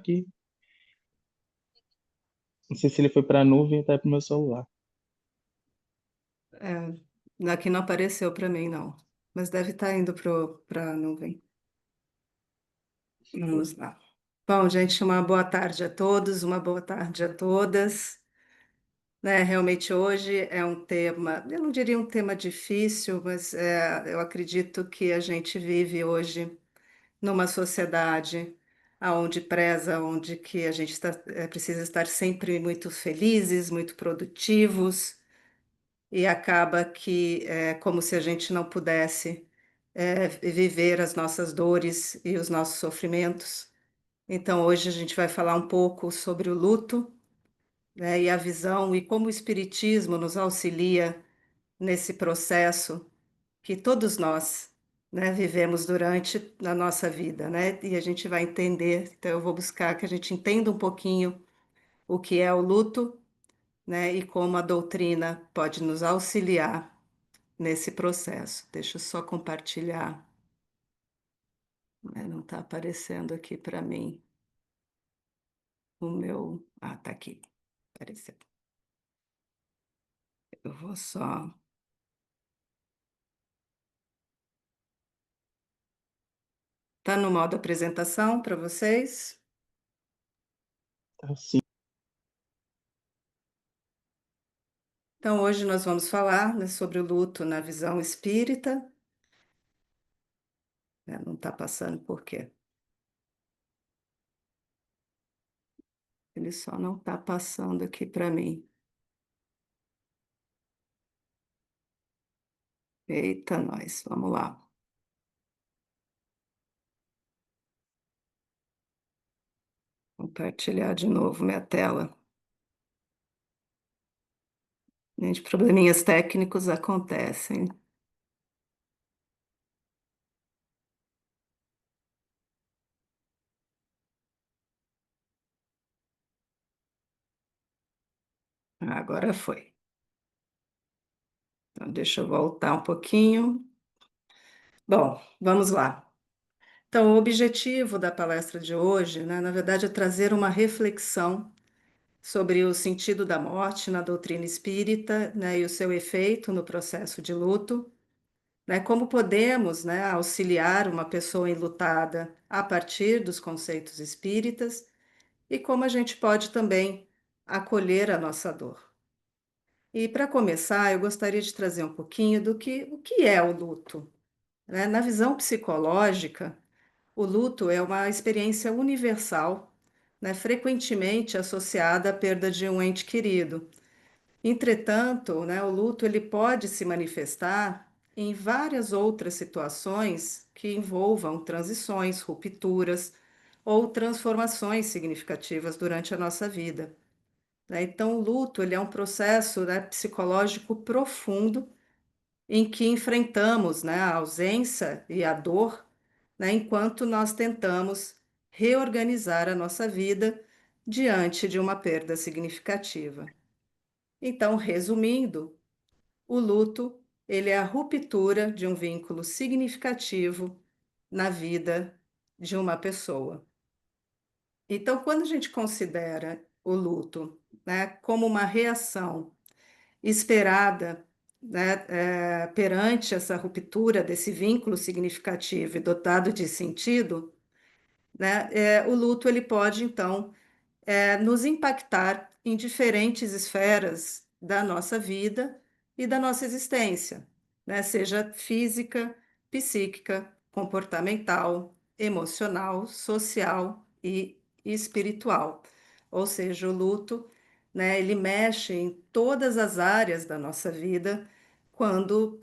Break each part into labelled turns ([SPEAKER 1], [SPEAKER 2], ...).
[SPEAKER 1] aqui. Não sei se ele foi para a nuvem ou até para o meu celular.
[SPEAKER 2] Aqui não apareceu para mim, não. Mas deve estar indo para a nuvem. Vamos lá. Bom, gente, uma boa tarde a todos, uma boa tarde a todas. Né, realmente hoje é um tema, eu não diria um tema difícil, mas eu acredito que a gente vive hoje numa sociedade onde preza, onde que a gente precisa estar sempre muito felizes, muito produtivos, e acaba que é como se a gente não pudesse viver as nossas dores e os nossos sofrimentos. Então, hoje a gente vai falar um pouco sobre o luto, né, e a visão e como o Espiritismo nos auxilia nesse processo que todos nós, né, vivemos durante a nossa vida, né? E a gente vai entender, então eu vou buscar que a gente entenda um pouquinho o que é o luto, né, e como a doutrina pode nos auxiliar nesse processo. Deixa eu só compartilhar, né? Não está aparecendo aqui para mim o meu. Ah, tá aqui, apareceu. Eu vou só. Tá no modo apresentação para vocês?
[SPEAKER 1] Assim,
[SPEAKER 2] Então, hoje nós vamos falar, né, sobre o luto na visão espírita. Né, não está passando por quê? Ele só não está passando aqui para mim. Eita, nós, vamos lá. Compartilhar de novo minha tela. Gente, probleminhas técnicos acontecem. Agora foi. Então, deixa eu voltar um pouquinho. Bom, vamos lá. Então, o objetivo da palestra de hoje, né, na verdade, é trazer uma reflexão sobre o sentido da morte na doutrina espírita, né, e o seu efeito no processo de luto, né, como podemos, né, auxiliar uma pessoa enlutada a partir dos conceitos espíritas e como a gente pode também acolher a nossa dor. E para começar, eu gostaria de trazer um pouquinho do que o que é o luto, né? Na visão psicológica, o luto é uma experiência universal, né, frequentemente associada à perda de um ente querido. Entretanto, né, o luto ele pode se manifestar em várias outras situações que envolvam transições, rupturas ou transformações significativas durante a nossa vida. Né? Então, o luto ele é um processo, né, psicológico profundo em que enfrentamos, né, a ausência e a dor, né, enquanto nós tentamos reorganizar a nossa vida diante de uma perda significativa. Então, resumindo, o luto, ele é a ruptura de um vínculo significativo na vida de uma pessoa. Então, quando a gente considera o luto, né, como uma reação esperada, né, perante essa ruptura desse vínculo significativo e dotado de sentido, né, o luto ele pode então nos impactar em diferentes esferas da nossa vida e da nossa existência, né? Seja física, psíquica, comportamental, emocional, social e espiritual. Ou seja, o luto, né, ele mexe em todas as áreas da nossa vida quando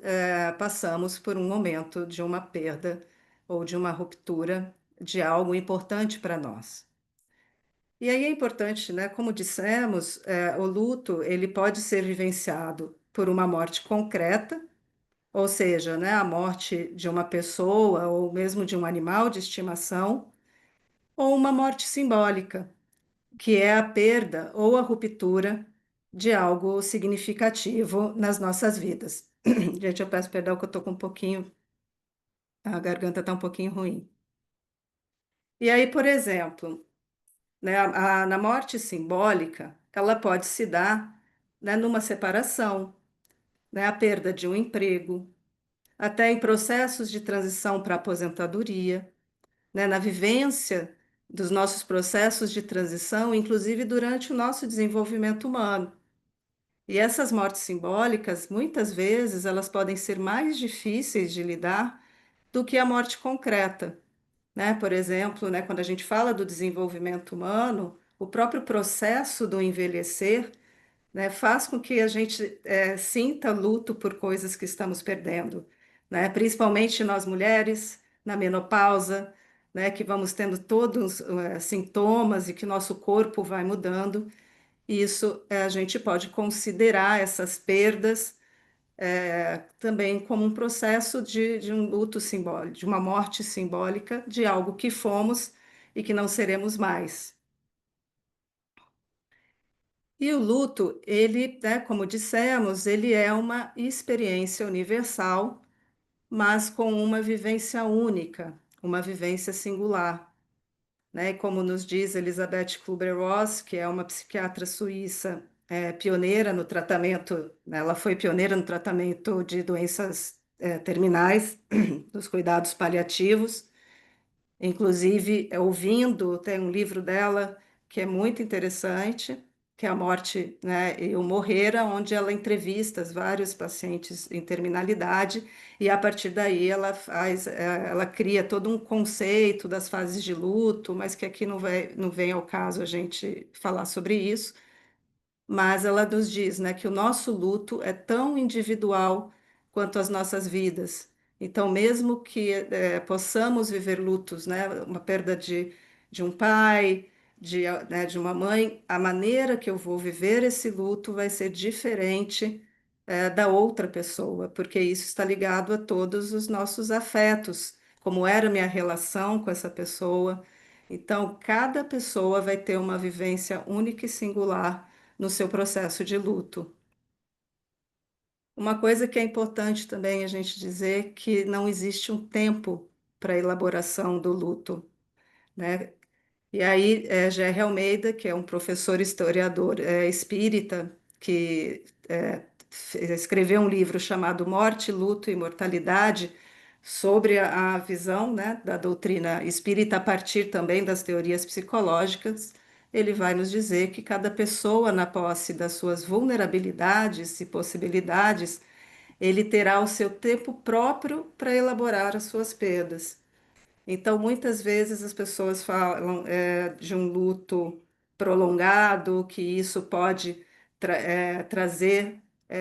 [SPEAKER 2] passamos por um momento de uma perda ou de uma ruptura de algo importante para nós. E aí é importante, né? Como dissemos, o luto ele pode ser vivenciado por uma morte concreta, ou seja, né, a morte de uma pessoa ou mesmo de um animal de estimação, ou uma morte simbólica, que é a perda ou a ruptura de algo significativo nas nossas vidas. Gente, eu peço perdão que eu estou com um pouquinho, a garganta está um pouquinho ruim. E aí, por exemplo, né? Na morte simbólica, ela pode se dar, né, numa separação, né, a perda de um emprego, até em processos de transição para aposentadoria, né, na vivência dos nossos processos de transição, inclusive durante o nosso desenvolvimento humano. E essas mortes simbólicas, muitas vezes, elas podem ser mais difíceis de lidar do que a morte concreta, né? Por exemplo, né, quando a gente fala do desenvolvimento humano, o próprio processo do envelhecer, né, faz com que a gente sinta luto por coisas que estamos perdendo, né? Principalmente nós mulheres, na menopausa, né, que vamos tendo todos sintomas e que nosso corpo vai mudando. E isso a gente pode considerar essas perdas também como um processo de um luto simbólico, de uma morte simbólica de algo que fomos e que não seremos mais. E o luto, ele, né, como dissemos, ele é uma experiência universal, mas com uma vivência única, uma vivência singular, né? E como nos diz Elizabeth Kubler-Ross, que é uma psiquiatra suíça, pioneira no tratamento, né, ela foi pioneira no tratamento de doenças terminais, dos cuidados paliativos. Inclusive, ouvindo, tem um livro dela que é muito interessante, que é A Morte, né, e o Morrer, onde ela entrevista vários pacientes em terminalidade, e a partir daí ela cria todo um conceito das fases de luto, mas que aqui não vem ao caso a gente falar sobre isso, mas ela nos diz, né, que o nosso luto é tão individual quanto as nossas vidas. Então, mesmo que possamos viver lutos, né, uma perda de um pai, né, de uma mãe, a maneira que eu vou viver esse luto vai ser diferente da outra pessoa, porque isso está ligado a todos os nossos afetos, como era a minha relação com essa pessoa. Então, cada pessoa vai ter uma vivência única e singular no seu processo de luto. Uma coisa que é importante também a gente dizer que não existe um tempo para a elaboração do luto, né? E aí, Gerry Almeida, que é um professor historiador espírita, que escreveu um livro chamado Morte, Luto e Imortalidade, sobre a visão, né, da doutrina espírita a partir também das teorias psicológicas, ele vai nos dizer que cada pessoa, na posse das suas vulnerabilidades e possibilidades, ele terá o seu tempo próprio para elaborar as suas perdas. Então, muitas vezes as pessoas falam de um luto prolongado, que isso pode trazer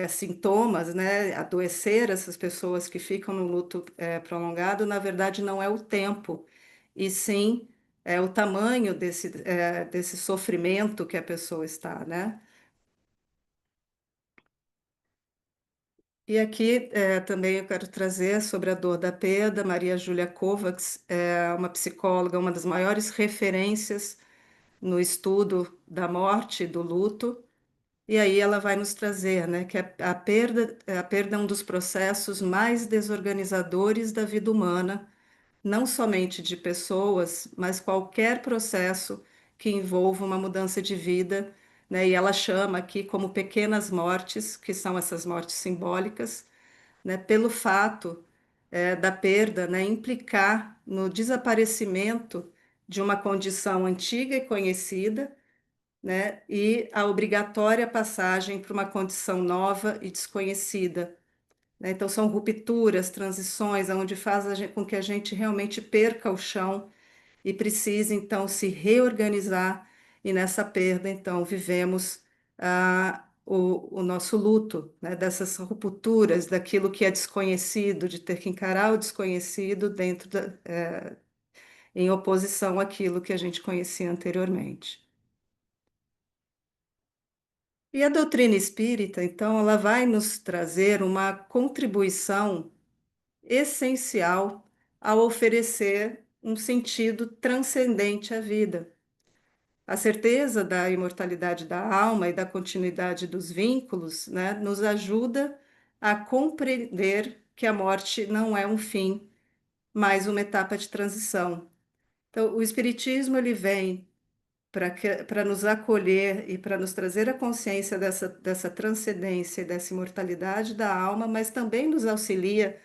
[SPEAKER 2] sintomas, né? Adoecer essas pessoas que ficam no luto prolongado. Na verdade, não é o tempo, e sim o tamanho desse sofrimento que a pessoa está, né? E aqui também eu quero trazer sobre a dor da perda. Maria Júlia Kovacs é uma psicóloga, uma das maiores referências no estudo da morte e do luto. E aí ela vai nos trazer, né, que a perda é um dos processos mais desorganizadores da vida humana, não somente de pessoas, mas qualquer processo que envolva uma mudança de vida, né? E ela chama aqui como pequenas mortes, que são essas mortes simbólicas, né, pelo fato da perda, né, implicar no desaparecimento de uma condição antiga e conhecida, né, e a obrigatória passagem para uma condição nova e desconhecida, né? Então, são rupturas, transições, onde com que a gente realmente perca o chão e precise, então, se reorganizar, e nessa perda, então, vivemos o nosso luto, né, dessas rupturas, daquilo que é desconhecido, de ter que encarar o desconhecido em oposição àquilo que a gente conhecia anteriormente. E a doutrina espírita, então, ela vai nos trazer uma contribuição essencial ao oferecer um sentido transcendente à vida. A certeza da imortalidade da alma e da continuidade dos vínculos, né, nos ajuda a compreender que a morte não é um fim, mas uma etapa de transição. Então, o Espiritismo ele vem para nos acolher e para nos trazer a consciência dessa transcendência e dessa imortalidade da alma, mas também nos auxilia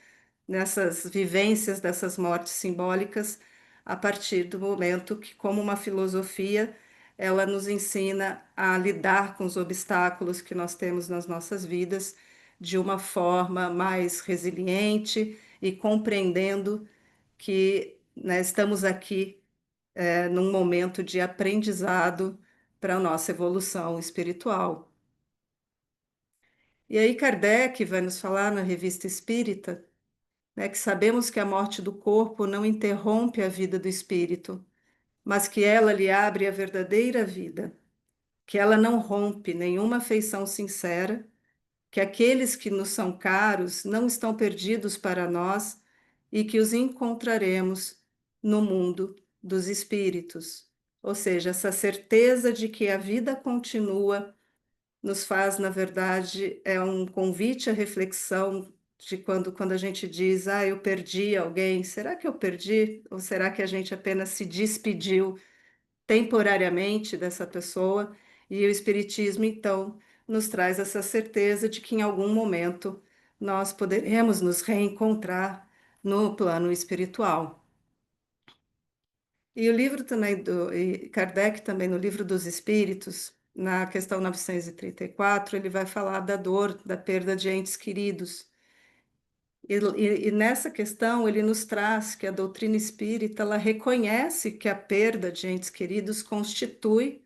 [SPEAKER 2] nessas vivências dessas mortes simbólicas, a partir do momento que, como uma filosofia, ela nos ensina a lidar com os obstáculos que nós temos nas nossas vidas de uma forma mais resiliente e compreendendo que, né, estamos aqui, num momento de aprendizado para a nossa evolução espiritual. E aí Kardec vai nos falar na Revista Espírita, né, que sabemos que a morte do corpo não interrompe a vida do espírito, mas que ela lhe abre a verdadeira vida, que ela não rompe nenhuma afeição sincera, que aqueles que nos são caros não estão perdidos para nós e que os encontraremos no mundo dos espíritos. Ou seja, essa certeza de que a vida continua nos faz, na verdade, é um convite à reflexão de quando a gente diz, ah, eu perdi alguém, será que eu perdi? Ou será que a gente apenas se despediu temporariamente dessa pessoa? E o Espiritismo, então, nos traz essa certeza de que em algum momento nós poderemos nos reencontrar no plano espiritual. E o livro também e Kardec também no Livro dos Espíritos, na questão 934, ele vai falar da dor, da perda de entes queridos. E nessa questão ele nos traz que a doutrina espírita ela reconhece que a perda de entes queridos constitui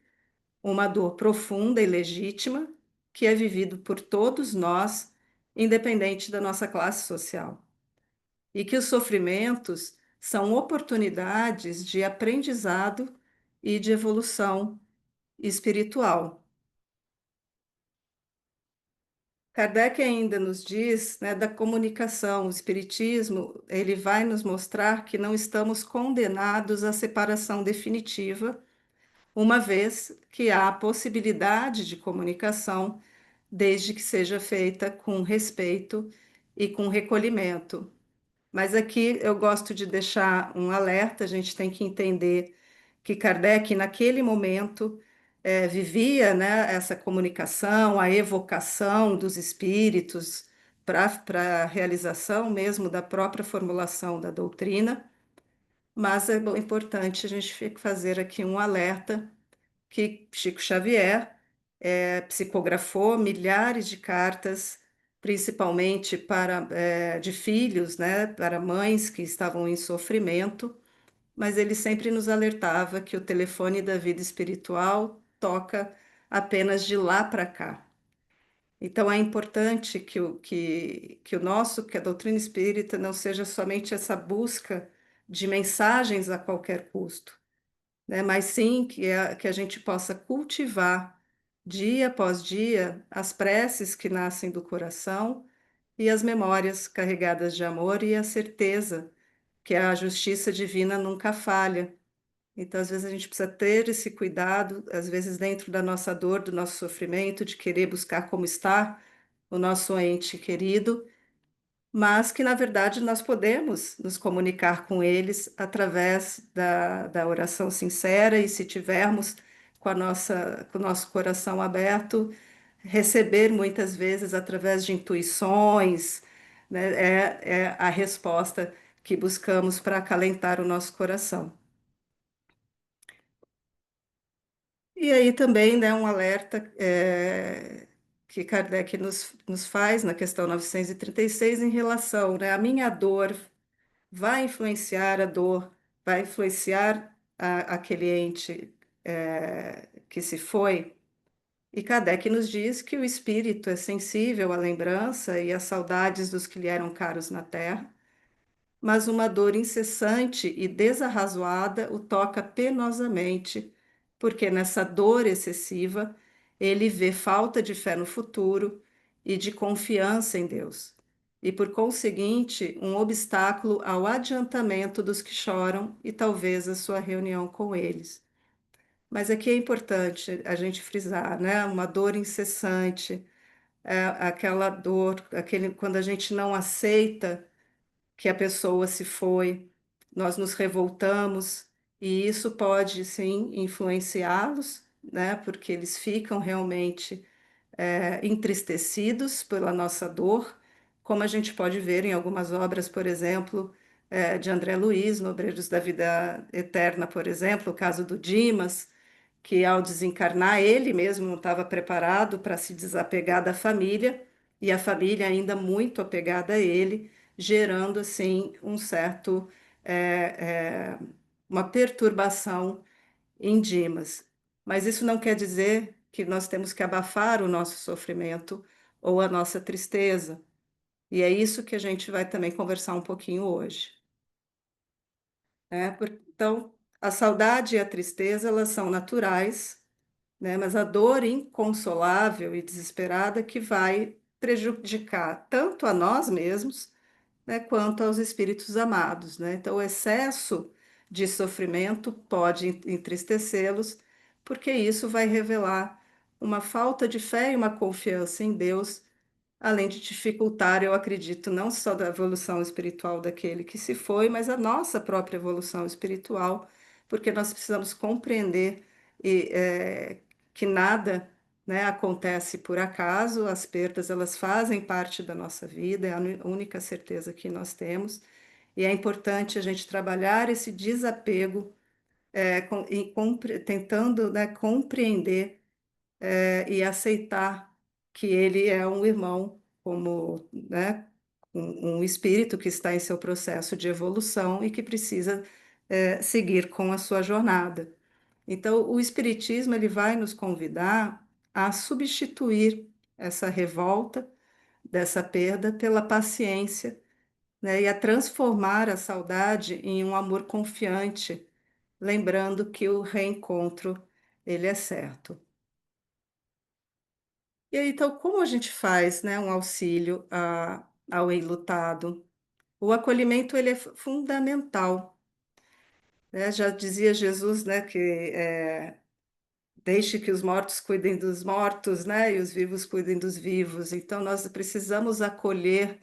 [SPEAKER 2] uma dor profunda e legítima que é vivido por todos nós, independente da nossa classe social e que os sofrimentos são oportunidades de aprendizado e de evolução espiritual. Kardec ainda nos diz, né, da comunicação. O Espiritismo, ele vai nos mostrar que não estamos condenados à separação definitiva, uma vez que há a possibilidade de comunicação, desde que seja feita com respeito e com recolhimento. Mas aqui eu gosto de deixar um alerta, a gente tem que entender que Kardec, naquele momento, vivia, né, essa comunicação, a evocação dos espíritos para a realização mesmo da própria formulação da doutrina, mas é importante a gente fazer aqui um alerta que Chico Xavier psicografou milhares de cartas, principalmente de filhos, né, para mães que estavam em sofrimento, mas ele sempre nos alertava que o telefone da vida espiritual toca apenas de lá para cá. Então é importante que a doutrina espírita não seja somente essa busca de mensagens a qualquer custo, né? Mas sim que a gente possa cultivar dia após dia as preces que nascem do coração e as memórias carregadas de amor e a certeza que a justiça divina nunca falha. Então, às vezes, a gente precisa ter esse cuidado, às vezes, dentro da nossa dor, do nosso sofrimento, de querer buscar como está o nosso ente querido, mas que, na verdade, nós podemos nos comunicar com eles através da oração sincera e, se tivermos com o nosso coração aberto, receber muitas vezes através de intuições, né, é a resposta que buscamos para acalentar o nosso coração. E aí também, né, um alerta que Kardec nos faz na questão 936 em relação, né, a minha dor vai influenciar a dor, vai influenciar aquele ente que se foi. E Kardec nos diz que o espírito é sensível à lembrança e às saudades dos que lhe eram caros na terra, mas uma dor incessante e desarrazoada o toca penosamente, porque nessa dor excessiva ele vê falta de fé no futuro e de confiança em Deus, e por conseguinte, um obstáculo ao adiantamento dos que choram e talvez a sua reunião com eles. Mas aqui é importante a gente frisar, né? Uma dor incessante, aquela dor, quando a gente não aceita que a pessoa se foi, nós nos revoltamos E isso pode, sim, influenciá-los, né? Porque eles ficam realmente entristecidos pela nossa dor, como a gente pode ver em algumas obras, por exemplo, de André Luiz, no Obreiros da Vida Eterna, por exemplo, o caso do Dimas, que ao desencarnar, ele mesmo não estava preparado para se desapegar da família, e a família ainda muito apegada a ele, gerando, assim, um certo, uma perturbação em Dimas. Mas isso não quer dizer que nós temos que abafar o nosso sofrimento ou a nossa tristeza. E é isso que a gente vai também conversar um pouquinho hoje, né? Então, a saudade e a tristeza, elas são naturais, né? Mas a dor inconsolável e desesperada que vai prejudicar tanto a nós mesmos, né, quanto aos espíritos amados, né? Então, o excesso de sofrimento pode entristecê-los, porque isso vai revelar uma falta de fé e uma confiança em Deus, além de dificultar, eu acredito, não só da evolução espiritual daquele que se foi, mas a nossa própria evolução espiritual, porque nós precisamos compreender e, que nada, né, acontece por acaso, as perdas elas fazem parte da nossa vida, é a única certeza que nós temos, e é importante a gente trabalhar esse desapego, tentando, né, compreender e aceitar que ele é um irmão, como, né, um espírito que está em seu processo de evolução e que precisa seguir com a sua jornada. Então, o espiritismo ele vai nos convidar a substituir essa revolta dessa perda pela paciência, né, e a transformar a saudade em um amor confiante, lembrando que o reencontro ele é certo. E aí, então, como a gente faz, né, um auxílio ao enlutado? O acolhimento ele é fundamental, né? Já dizia Jesus, né, que deixe que os mortos cuidem dos mortos, né, e os vivos cuidem dos vivos. Então, nós precisamos acolher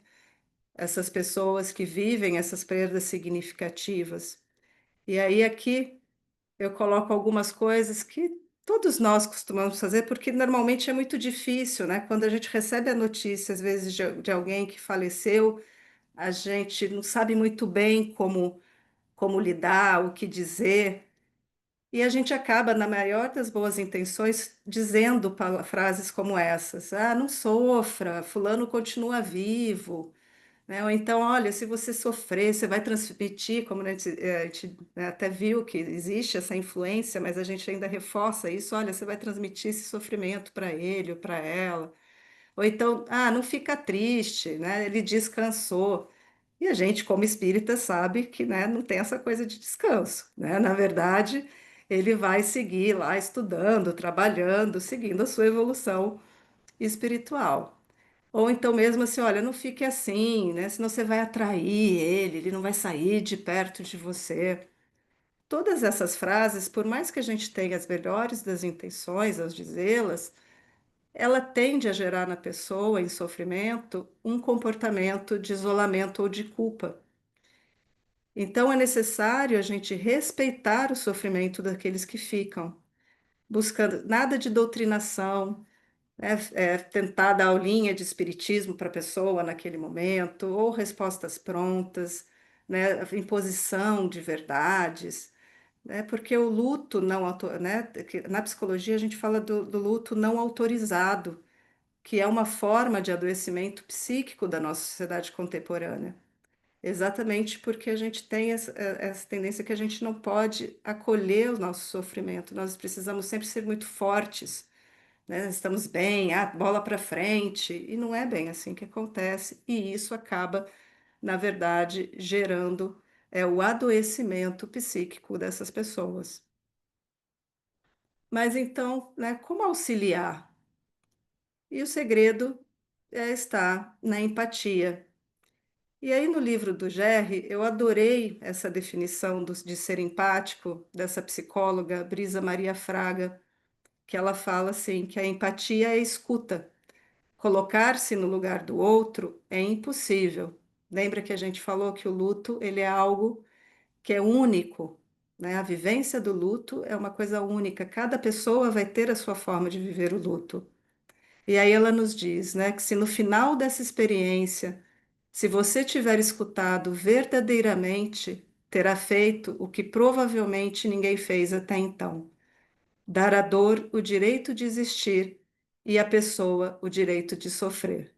[SPEAKER 2] essas pessoas que vivem essas perdas significativas. E aí, aqui, eu coloco algumas coisas que todos nós costumamos fazer, porque normalmente é muito difícil, né? Quando a gente recebe a notícia, às vezes, de alguém que faleceu, a gente não sabe muito bem como lidar, o que dizer, e a gente acaba, na maior das boas intenções, dizendo frases como essas: ah, não sofra, fulano continua vivo, né? Ou então, olha, se você sofrer, você vai transmitir, como a gente, né, até viu que existe essa influência, mas a gente ainda reforça isso, olha, você vai transmitir esse sofrimento para ele ou para ela. Ou então, ah, não fica triste, né? Ele descansou. E a gente, como espírita, sabe que, né, não tem essa coisa de descanso, né? Na verdade, ele vai seguir lá estudando, trabalhando, seguindo a sua evolução espiritual. Ou então mesmo assim, olha, não fique assim, né? Senão você vai atrair ele não vai sair de perto de você. Todas essas frases, por mais que a gente tenha as melhores das intenções ao dizê-las, ela tende a gerar na pessoa em sofrimento um comportamento de isolamento ou de culpa. Então é necessário a gente respeitar o sofrimento daqueles que ficam, buscando nada de doutrinação, né, tentar dar aulinha de espiritismo para a pessoa naquele momento, ou respostas prontas, né, imposição de verdades, né, porque o luto não, né, na psicologia a gente fala do luto não autorizado, que é uma forma de adoecimento psíquico da nossa sociedade contemporânea. Exatamente porque a gente tem essa tendência que a gente não pode acolher o nosso sofrimento, nós precisamos sempre ser muito fortes, né? Estamos bem, bola para frente, e não é bem assim que acontece, e isso acaba, na verdade, gerando o adoecimento psíquico dessas pessoas. Mas então, né, como auxiliar? E o segredo está na empatia. E aí, no livro do Gerry, eu adorei essa definição de ser empático dessa psicóloga Brisa Maria Fraga, que ela fala assim, que a empatia é a escuta. Colocar-se no lugar do outro é impossível. Lembra que a gente falou que o luto ele é algo que é único, né? A vivência do luto é uma coisa única, cada pessoa vai ter a sua forma de viver o luto. E aí ela nos diz, né, que se no final dessa experiência, se você tiver escutado verdadeiramente, terá feito o que provavelmente ninguém fez até então: dar à dor o direito de existir e à pessoa o direito de sofrer.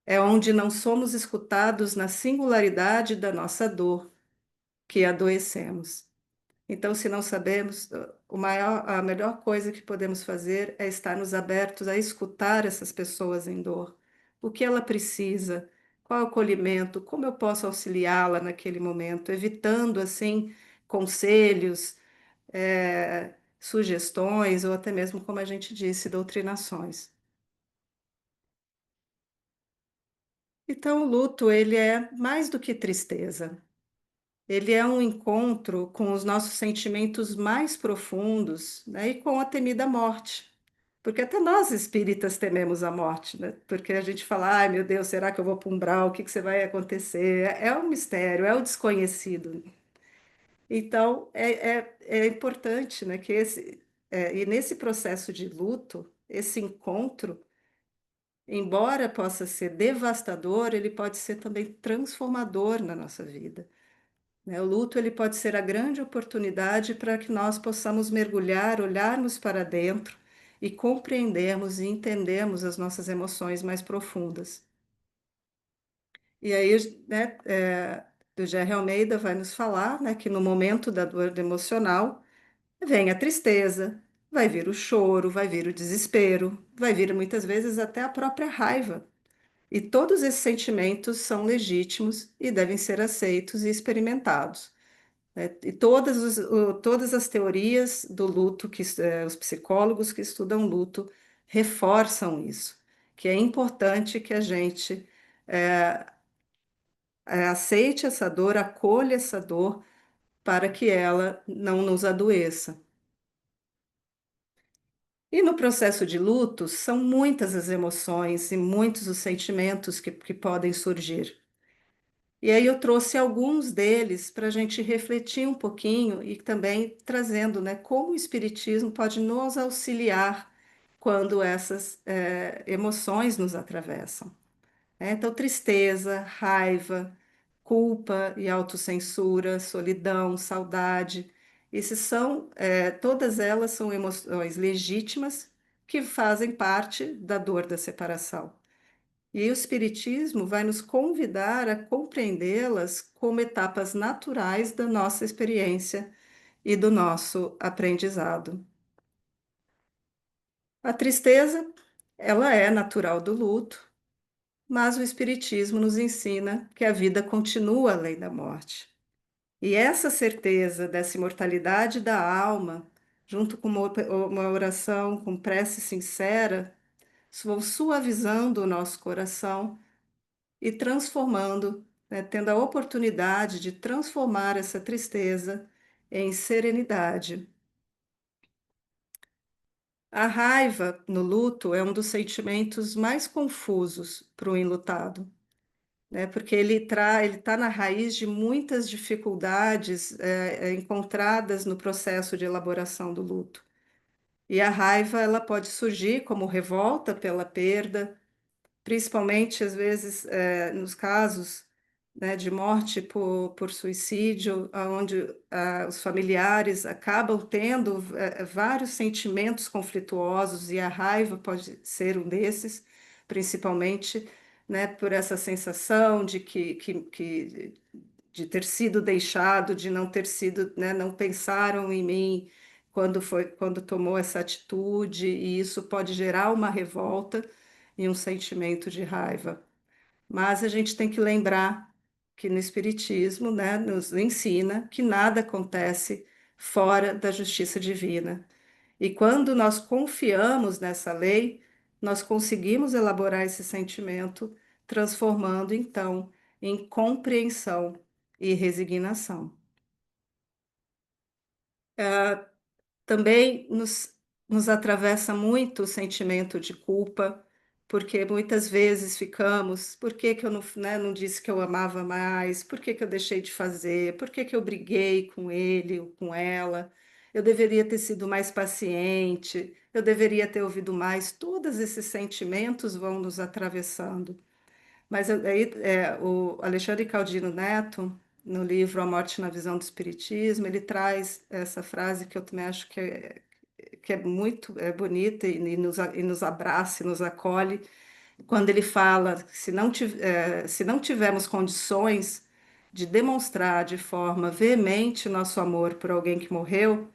[SPEAKER 2] É onde não somos escutados na singularidade da nossa dor que adoecemos. Então, se não sabemos, a melhor coisa que podemos fazer é estarmos abertos a escutar essas pessoas em dor. O que ela precisa, qual é o acolhimento, como eu posso auxiliá-la naquele momento, evitando, assim, conselhos, sugestões ou até mesmo, como a gente disse, doutrinações. Então, o luto, ele é mais do que tristeza. Ele é um encontro com os nossos sentimentos mais profundos, né, e com a temida morte. Porque até nós espíritas tememos a morte, né? Porque a gente fala, ai meu Deus, será que eu vou para um umbral? O que que vai acontecer? É um mistério, é o desconhecido. Então, é importante, né, e nesse processo de luto, esse encontro, embora possa ser devastador, ele pode ser também transformador na nossa vida, né? O luto ele pode ser a grande oportunidade para que nós possamos mergulhar, olharmos para dentro e compreendermos e entendermos as nossas emoções mais profundas. E aí, né, o Gerry Almeida vai nos falar, né, que no momento da dor emocional vem a tristeza, vai vir o choro, vai vir o desespero, vai vir muitas vezes até a própria raiva. E todos esses sentimentos são legítimos e devem ser aceitos e experimentados, né? E todas as teorias do luto, os psicólogos que estudam luto, reforçam isso, que é importante que a gente eh, aceite essa dor, acolha essa dor, para que ela não nos adoeça. E no processo de luto, são muitas as emoções e muitos os sentimentos que podem surgir. E aí eu trouxe alguns deles para a gente refletir um pouquinho e também trazendo, né, como o Espiritismo pode nos auxiliar quando essas emoções nos atravessam, né? Então, tristeza, raiva, culpa e autocensura, solidão, saudade, todas elas são emoções legítimas que fazem parte da dor da separação. E o Espiritismo vai nos convidar a compreendê-las como etapas naturais da nossa experiência e do nosso aprendizado. A tristeza, ela é natural do luto, mas o Espiritismo nos ensina que a vida continua além da morte. E essa certeza dessa imortalidade da alma, junto com uma oração com prece sincera, vão suavizando o nosso coração e transformando, né, tendo a oportunidade de transformar essa tristeza em serenidade. A raiva no luto é um dos sentimentos mais confusos para o enlutado, né? Porque ele está na raiz de muitas dificuldades encontradas no processo de elaboração do luto. E a raiva ela pode surgir como revolta pela perda, principalmente às vezes nos casos, né, de morte por suicídio, onde os familiares acabam tendo vários sentimentos conflituosos e a raiva pode ser um desses, principalmente, né, por essa sensação de ter sido deixado, de não ter sido, né, não pensaram em mim quando tomou essa atitude, e isso pode gerar uma revolta e um sentimento de raiva. Mas a gente tem que lembrar que no Espiritismo, né, nos ensina que nada acontece fora da justiça divina. E quando nós confiamos nessa lei, nós conseguimos elaborar esse sentimento, transformando então em compreensão e resignação. Também nos atravessa muito o sentimento de culpa, porque muitas vezes ficamos, por que que eu não, né, não disse que eu amava mais? Por que que eu deixei de fazer? Por que que eu briguei com ele ou com ela? Eu deveria ter sido mais paciente, eu deveria ter ouvido mais. Todos esses sentimentos vão nos atravessando. Mas aí, o Alexandre Caldino Neto, no livro A Morte na Visão do Espiritismo, ele traz essa frase que eu também acho que é muito bonita e nos abraça, e nos acolhe, quando ele fala que se não tivermos condições de demonstrar de forma veemente nosso amor por alguém que morreu,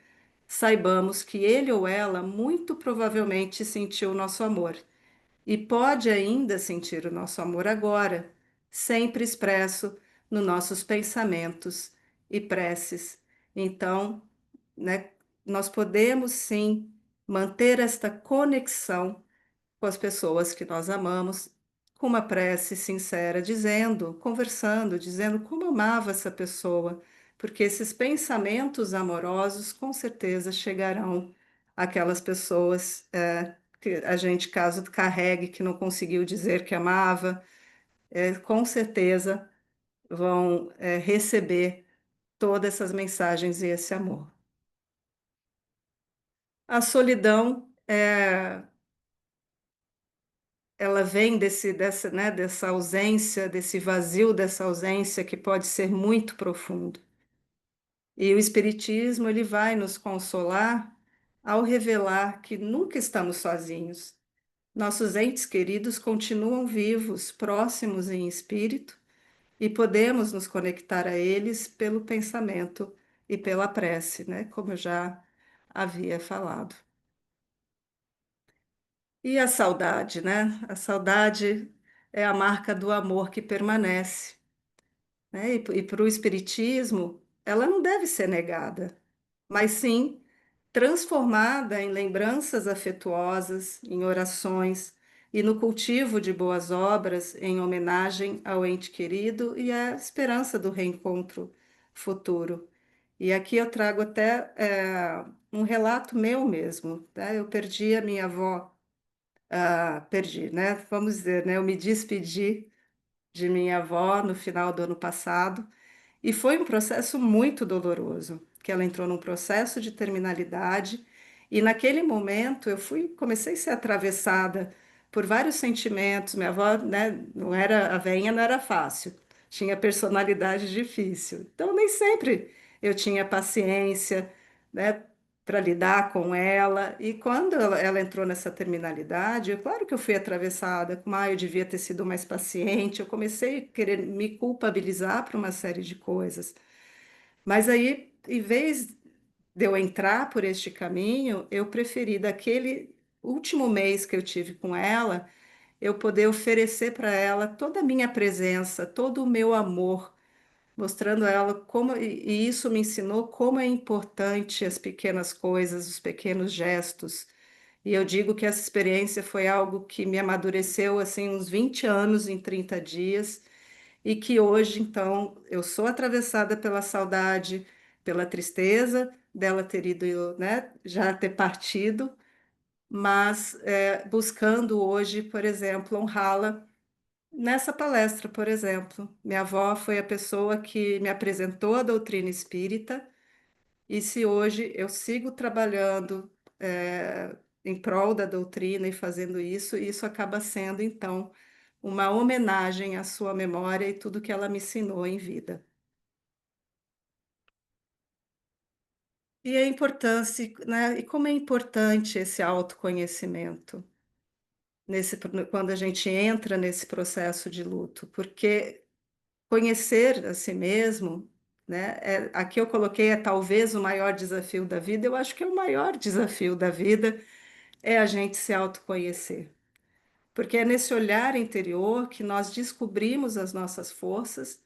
[SPEAKER 2] saibamos que ele ou ela muito provavelmente sentiu nosso amor e pode ainda sentir o nosso amor agora, sempre expresso nos nossos pensamentos e preces. Então, né, nós podemos sim manter esta conexão com as pessoas que nós amamos, com uma prece sincera, dizendo, conversando, dizendo como amava essa pessoa, porque esses pensamentos amorosos com certeza chegarão àquelas pessoas que a gente, caso carregue, que não conseguiu dizer que amava, com certeza vão receber todas essas mensagens e esse amor. A solidão ela vem dessa ausência, desse vazio, dessa ausência que pode ser muito profundo. E o Espiritismo ele vai nos consolar ao revelar que nunca estamos sozinhos. Nossos entes queridos continuam vivos, próximos em espírito, e podemos nos conectar a eles pelo pensamento e pela prece, né? Como eu já havia falado. E a saudade, né? A saudade é a marca do amor que permanece, né? E para o Espiritismo, ela não deve ser negada, mas sim transformada em lembranças afetuosas, em orações e no cultivo de boas obras em homenagem ao ente querido e à esperança do reencontro futuro. E aqui eu trago até um relato meu mesmo, tá? Eu perdi a minha avó, perdi, né? Vamos dizer, né? Eu me despedi de minha avó no final do ano passado. E foi um processo muito doloroso, que ela entrou num processo de terminalidade, e naquele momento comecei a ser atravessada por vários sentimentos. Minha avó, né, não era, a veinha não era fácil, tinha personalidade difícil. Então nem sempre eu tinha paciência, né, para lidar com ela. E quando ela entrou nessa terminalidade, claro que eu fui atravessada, como eu devia ter sido mais paciente. Eu comecei a querer me culpabilizar por uma série de coisas. Mas aí, em vez de eu entrar por este caminho, eu preferi daquele último mês que eu tive com ela, eu poder oferecer para ela toda a minha presença, todo o meu amor, mostrando a ela como, e isso me ensinou como é importante as pequenas coisas, os pequenos gestos. E eu digo que essa experiência foi algo que me amadureceu assim uns 20 anos em 30 dias e que hoje, então, eu sou atravessada pela saudade, pela tristeza dela ter ido, né, já ter partido, mas buscando hoje, por exemplo, honrá-la nessa palestra, por exemplo. Minha avó foi a pessoa que me apresentou a doutrina espírita, e se hoje eu sigo trabalhando em prol da doutrina e fazendo isso, isso acaba sendo, então, uma homenagem à sua memória e tudo que ela me ensinou em vida. E a importância, né? E como é importante esse autoconhecimento quando a gente entra nesse processo de luto, porque conhecer a si mesmo, né? Aqui eu coloquei talvez o maior desafio da vida. Eu acho que é o maior desafio da vida é a gente se autoconhecer, porque é nesse olhar interior que nós descobrimos as nossas forças,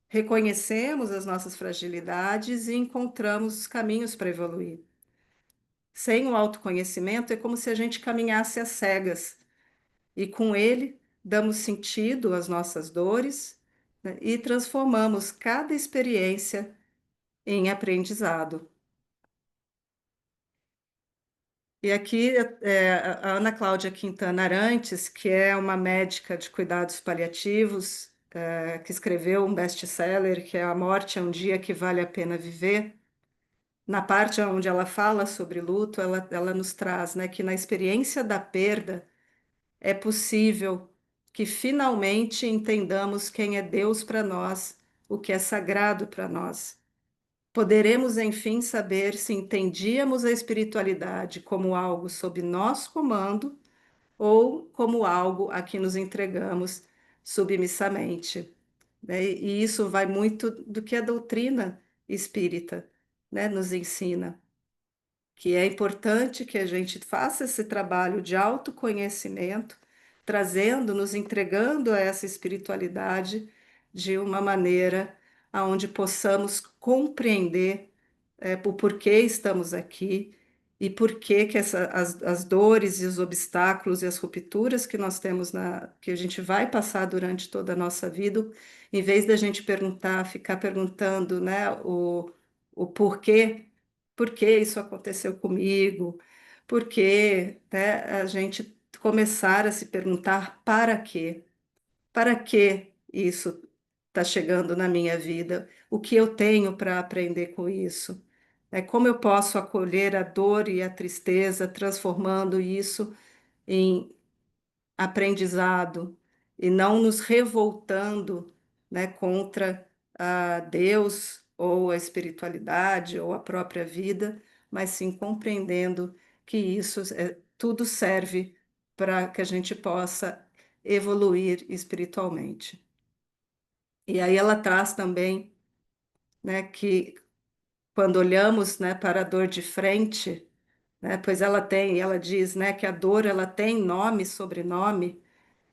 [SPEAKER 2] reconhecemos as nossas fragilidades e encontramos os caminhos para evoluir. Sem o autoconhecimento, é como se a gente caminhasse às cegas, e com ele damos sentido às nossas dores, né, e transformamos cada experiência em aprendizado. E aqui a Ana Cláudia Quintana Arantes, que é uma médica de cuidados paliativos, que escreveu um best-seller, que é A Morte é um Dia que Vale a Pena Viver. Na parte onde ela fala sobre luto, ela nos traz, né, que na experiência da perda é possível que finalmente entendamos quem é Deus para nós, o que é sagrado para nós. Poderemos, enfim, saber se entendíamos a espiritualidade como algo sob nosso comando ou como algo a que nos entregamos submissamente, né? E isso vai muito do que a doutrina espírita, né, nos ensina, que é importante que a gente faça esse trabalho de autoconhecimento, trazendo, nos entregando a essa espiritualidade de uma maneira aonde possamos compreender o porquê estamos aqui e por que as dores e os obstáculos e as rupturas que nós temos que a gente vai passar durante toda a nossa vida, em vez da gente perguntar, ficar perguntando, né, o porquê, por que isso aconteceu comigo, por que, né, a gente começar a se perguntar para quê? Para que isso está chegando na minha vida? O que eu tenho para aprender com isso? Como eu posso acolher a dor e a tristeza, transformando isso em aprendizado e não nos revoltando, né, contra Deus ou a espiritualidade ou a própria vida, mas sim compreendendo que isso tudo serve para que a gente possa evoluir espiritualmente. E aí ela traz também, né, que quando olhamos, né, para a dor de frente, né, pois ela diz, né, que a dor ela tem nome e sobrenome.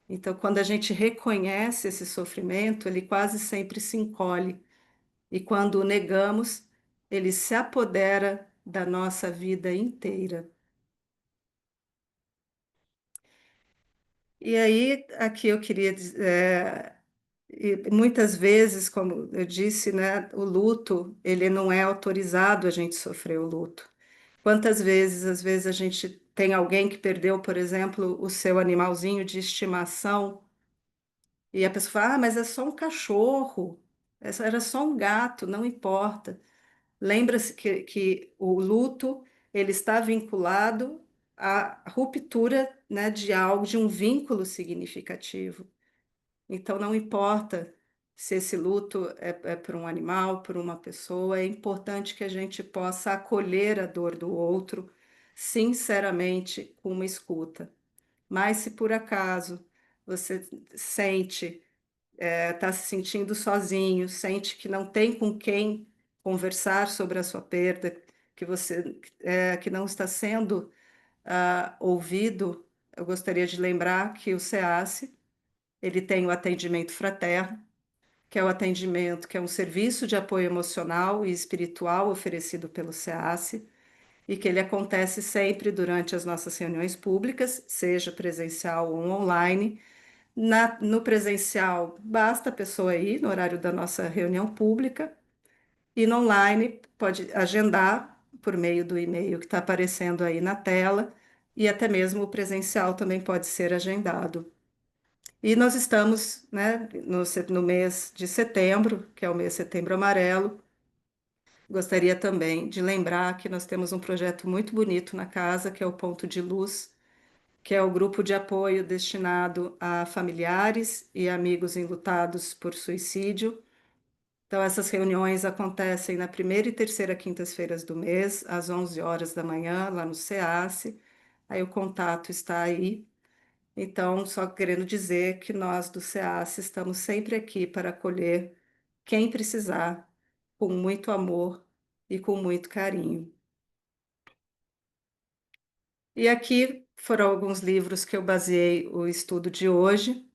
[SPEAKER 2] Então, quando a gente reconhece esse sofrimento, ele quase sempre se encolhe. E quando o negamos, ele se apodera da nossa vida inteira. E aí, aqui eu queria dizer, e muitas vezes, como eu disse, né, o luto, ele não é autorizado a gente sofrer o luto. Quantas vezes, às vezes, a gente tem alguém que perdeu, por exemplo, o seu animalzinho de estimação, e a pessoa fala, ah, mas é só um cachorro, era só um gato, não importa. Lembra-se que o luto, ele está vinculado à ruptura, né, de algo, de um vínculo significativo. Então, não importa se esse luto é por um animal, por uma pessoa, é importante que a gente possa acolher a dor do outro, sinceramente, com uma escuta. Mas se por acaso você sente, está se sentindo sozinho, sente que não tem com quem conversar sobre a sua perda, que não está sendo ouvido, eu gostaria de lembrar que o SEASSE ele tem o atendimento fraterno, que é o atendimento, que é um serviço de apoio emocional e espiritual oferecido pelo SEASSE, e que ele acontece sempre durante as nossas reuniões públicas, seja presencial ou online. No presencial, basta a pessoa ir no horário da nossa reunião pública, e no online pode agendar por meio do e-mail que está aparecendo aí na tela, e até mesmo o presencial também pode ser agendado. E nós estamos, né, no mês de setembro, que é o mês Setembro Amarelo. Gostaria também de lembrar que nós temos um projeto muito bonito na casa, que é o Ponto de Luz, que é o grupo de apoio destinado a familiares e amigos enlutados por suicídio. Então, essas reuniões acontecem na primeira e terceira quintas-feiras do mês, às 11 horas da manhã, lá no SEASSE. Aí o contato está aí. Então, só querendo dizer que nós do SEASSE estamos sempre aqui para acolher quem precisar, com muito amor e com muito carinho. E aqui foram alguns livros que eu baseei o estudo de hoje,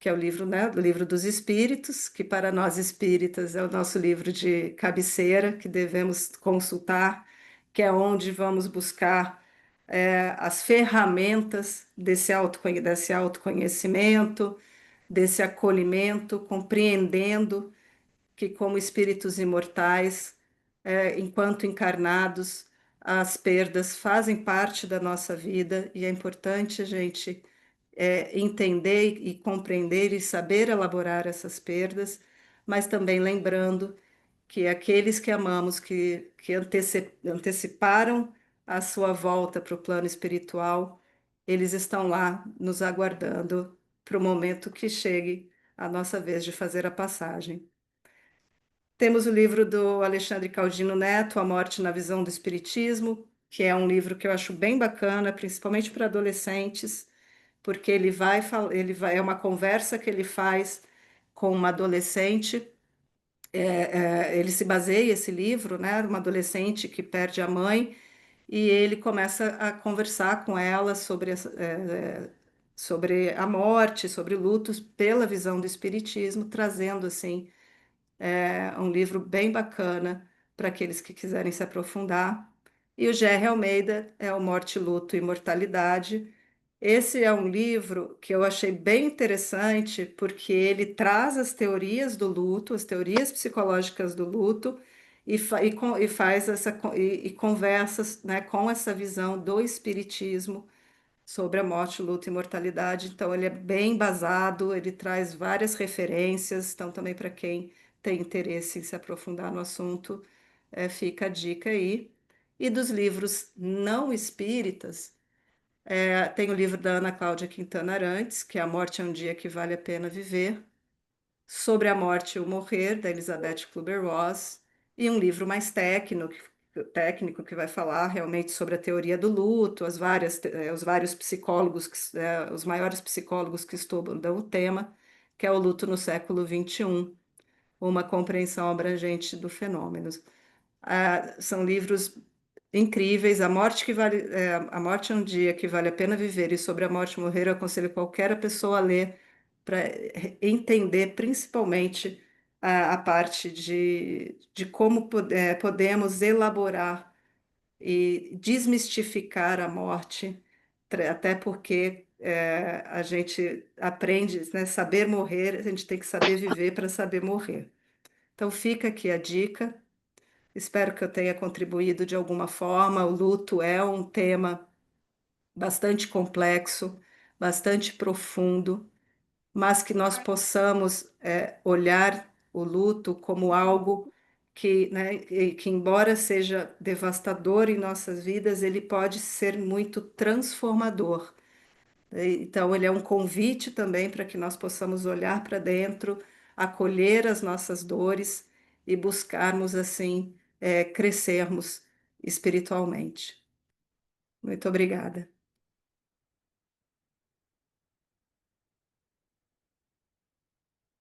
[SPEAKER 2] que é o livro, né, do Livro dos Espíritos, que para nós espíritas é o nosso livro de cabeceira, que devemos consultar, que é onde vamos buscar as ferramentas desse autoconhecimento, desse acolhimento, compreendendo que, como espíritos imortais, enquanto encarnados, as perdas fazem parte da nossa vida e é importante a gente entender e compreender e saber elaborar essas perdas, mas também lembrando que aqueles que amamos, que anteciparam a sua volta para o plano espiritual, eles estão lá nos aguardando para o momento que chegue a nossa vez de fazer a passagem. Temos o livro do Alexandre Caldino Neto, A Morte na Visão do Espiritismo, que é um livro que eu acho bem bacana, principalmente para adolescentes, porque é uma conversa que ele faz com uma adolescente. Ele se baseia esse livro, né, uma adolescente que perde a mãe e ele começa a conversar com ela sobre a morte, sobre lutos pela visão do espiritismo, trazendo assim um livro bem bacana para aqueles que quiserem se aprofundar. E o Gerry Almeida é o Morte, Luto e Imortalidade. Esse é um livro que eu achei bem interessante, porque ele traz as teorias do luto, as teorias psicológicas do luto, e faz e conversa, né, com essa visão do espiritismo sobre a morte, luto e mortalidade. Então, ele é bem embasado, ele traz várias referências. Então, também para quem tem interesse em se aprofundar no assunto, fica a dica aí. E dos livros não espíritas, tem o livro da Ana Cláudia Quintana Arantes, que é A Morte é um Dia que Vale a Pena Viver, Sobre a Morte e o Morrer, da Elizabeth Kubler-Ross, e um livro mais técnico que vai falar realmente sobre a teoria do luto, os vários psicólogos, os maiores psicólogos que estudam o tema, que é o luto no século XXI, uma compreensão abrangente do fenômeno. São livros incríveis. A Morte é um Dia que Vale a Pena Viver e Sobre a Morte e Morrer, eu aconselho qualquer pessoa a ler para entender principalmente a parte de como podemos elaborar e desmistificar a morte, até porque a gente aprende, né, saber morrer, a gente tem que saber viver para saber morrer. Então fica aqui a dica. Espero que eu tenha contribuído de alguma forma. O luto é um tema bastante complexo, bastante profundo, mas que nós possamos olhar o luto como algo que, né, que, embora seja devastador em nossas vidas, ele pode ser muito transformador. Então, ele é um convite também para que nós possamos olhar para dentro, acolher as nossas dores e buscarmos, assim, crescermos espiritualmente. Muito obrigada.